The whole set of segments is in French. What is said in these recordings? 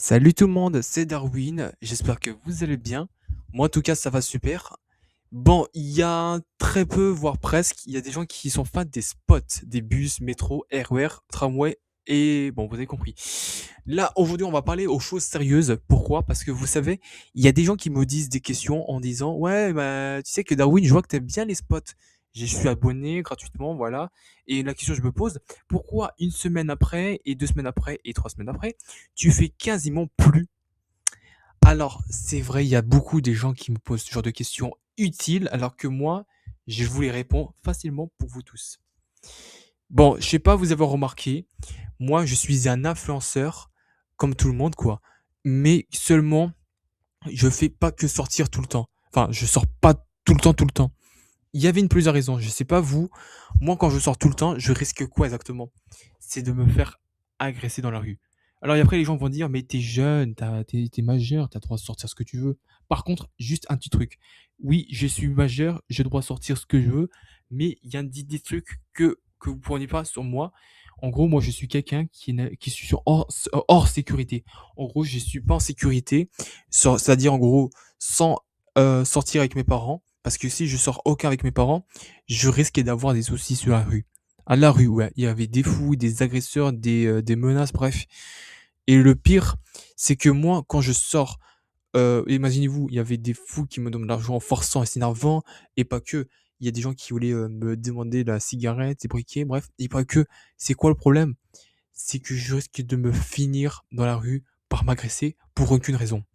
Salut tout le monde, c'est Darwin, j'espère que vous allez bien. Moi en tout cas ça va super. Bon, il y a très peu, voire presque, il y a des gens qui sont fans des spots, des bus, métro, RER, tramway et bon, vous avez compris. Là, aujourd'hui, on va parler aux choses sérieuses. Pourquoi? Parce que vous savez, il y a des gens qui me disent des questions en disant, ouais, bah, tu sais que Darwin, je vois que t'aimes bien les spots. Je suis abonné gratuitement, voilà. Et la question que je me pose, pourquoi une semaine après, et 2 semaines après, et 3 semaines après, tu fais quasiment plus? Alors, c'est vrai, il y a beaucoup de gens qui me posent ce genre de questions utiles, alors que moi, je vous les réponds facilement pour vous tous. Bon, je sais pas, vous avez remarqué, moi, je suis un influenceur, comme tout le monde, quoi. Mais seulement, je fais pas que sortir tout le temps. Enfin, je sors pas tout le temps, tout le temps. Il y avait une plusieurs raisons. Je sais pas vous, moi, quand je sors tout le temps, je risque quoi exactement? C'est de me faire agresser dans la rue. Alors, et après, les gens vont dire, mais t'es jeune, t'es majeur, t'as le droit de sortir ce que tu veux. Par contre, juste un petit truc. Oui, je suis majeur, j'ai le droit de sortir ce que je veux, mais il y a des trucs que vous ne prenez pas sur moi. En gros, moi, je suis quelqu'un qui suis hors sécurité. En gros, je suis pas en sécurité, c'est-à-dire, en gros, sans sortir avec mes parents. Parce que si je sors aucun avec mes parents, je risquais d'avoir des soucis sur la rue. À la rue, ouais, il y avait des fous, des agresseurs, des menaces, bref. Et le pire, c'est que moi, quand je sors, imaginez-vous, il y avait des fous qui me donnent de l'argent en forçant et s'énervant, et pas que. Il y a des gens qui voulaient me demander la cigarette, des briquets, bref, et pas que. C'est quoi le problème? C'est que je risque de me finir dans la rue par m'agresser pour aucune raison.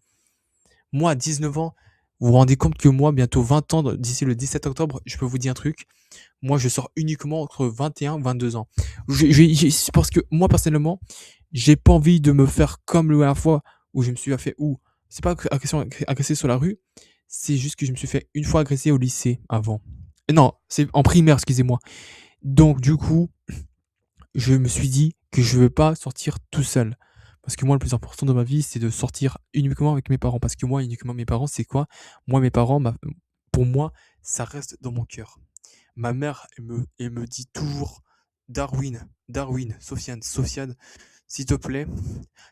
Moi, à 19 ans, vous vous rendez compte que moi, bientôt 20 ans, d'ici le 17 octobre, je peux vous dire un truc. Moi, je sors uniquement entre 21 et 22 ans. C'est parce que moi, personnellement, j'ai pas envie de me faire comme la dernière fois où je me suis fait où c'est pas agressé sur la rue, c'est juste que je me suis fait une fois agresser au lycée avant. Non, c'est en primaire, excusez-moi. Donc, du coup, je me suis dit que je veux pas sortir tout seul. Parce que moi, le plus important dans ma vie, c'est de sortir uniquement avec mes parents. Parce que moi, uniquement mes parents, c'est quoi? Moi, mes parents, pour moi, ça reste dans mon cœur. Ma mère, elle me dit toujours, Darwin, Darwin, Sofiane, Sofiane, s'il te plaît,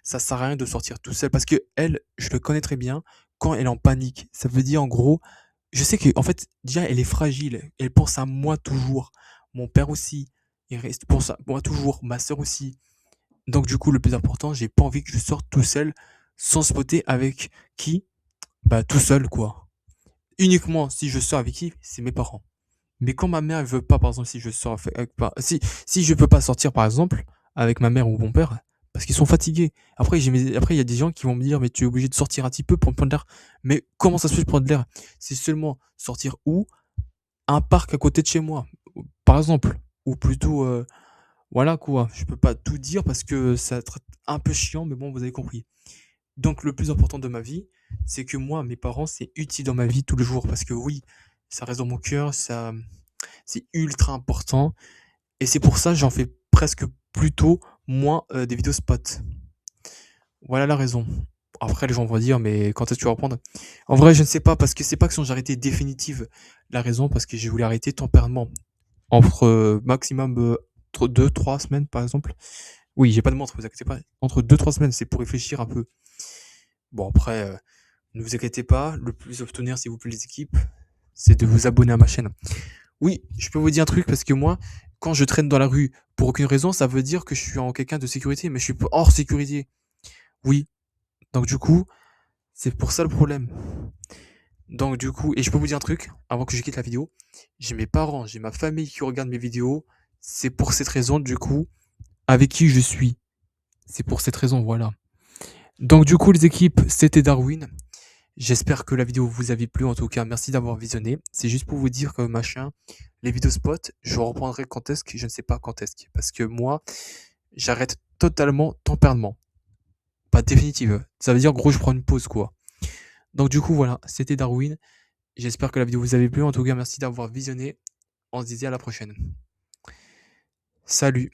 ça sert à rien de sortir tout seul. Parce que elle, je le connais très bien, quand elle est en panique, ça veut dire en gros, je sais que en fait, déjà, elle est fragile. Elle pense à moi toujours. Mon père aussi. Il reste pour ça. Moi toujours. Ma sœur aussi. Donc du coup, le plus important, j'ai pas envie que je sorte tout seul, sans spotter avec qui? Bah tout seul, quoi. Uniquement si je sors avec qui? C'est mes parents. Mais quand ma mère elle veut pas, par exemple, si je sors si je peux pas sortir, par exemple, avec ma mère ou mon père, parce qu'ils sont fatigués. Après, il y a des gens qui vont me dire, mais tu es obligé de sortir un petit peu pour prendre l'air. Mais comment ça se fait de prendre l'air? C'est seulement sortir où? Un parc à côté de chez moi, par exemple. Ou plutôt, voilà quoi. Je peux pas tout dire parce que ça va être un peu chiant, mais bon, vous avez compris. Donc le plus important de ma vie, c'est que moi, mes parents, c'est utile dans ma vie tous les jours. Parce que oui, ça reste dans mon cœur, c'est ultra important. Et c'est pour ça que j'en fais presque plutôt moins des vidéos spots. Voilà la raison. Après, les gens vont dire, mais quand est-ce que tu vas reprendre? En vrai, je ne sais pas, parce que c'est pas que j'ai arrêté définitive la raison, parce que j'ai voulu arrêter tempérairement. Entre maximum entre 2-3 semaines, par exemple. Oui, j'ai pas de montre, vous inquiétez pas. Entre 2-3 semaines, c'est pour réfléchir un peu. Bon, après, ne vous inquiétez pas. Le plus à obtenir, s'il vous plaît, les équipes, c'est de vous abonner à ma chaîne. Oui, je peux vous dire un truc, parce que moi, quand je traîne dans la rue pour aucune raison, ça veut dire que je suis en quelqu'un de sécurité, mais je suis hors sécurité. Oui. Donc, du coup, c'est pour ça le problème. Donc, du coup, et je peux vous dire un truc, avant que je quitte la vidéo, j'ai mes parents, j'ai ma famille qui regarde mes vidéos. C'est pour cette raison, du coup, avec qui je suis. C'est pour cette raison, voilà. Donc du coup les équipes, c'était Darwin. J'espère que la vidéo vous avait plu. En tout cas, merci d'avoir visionné. C'est juste pour vous dire que machin, les vidéos spot, je reprendrai quand est-ce que je ne sais pas quand est-ce que. Parce que moi, j'arrête totalement tempérairement. Pas définitive. Ça veut dire gros je prends une pause quoi. Donc du coup voilà, c'était Darwin. J'espère que la vidéo vous avait plu. En tout cas, merci d'avoir visionné. On se disait à la prochaine. Salut.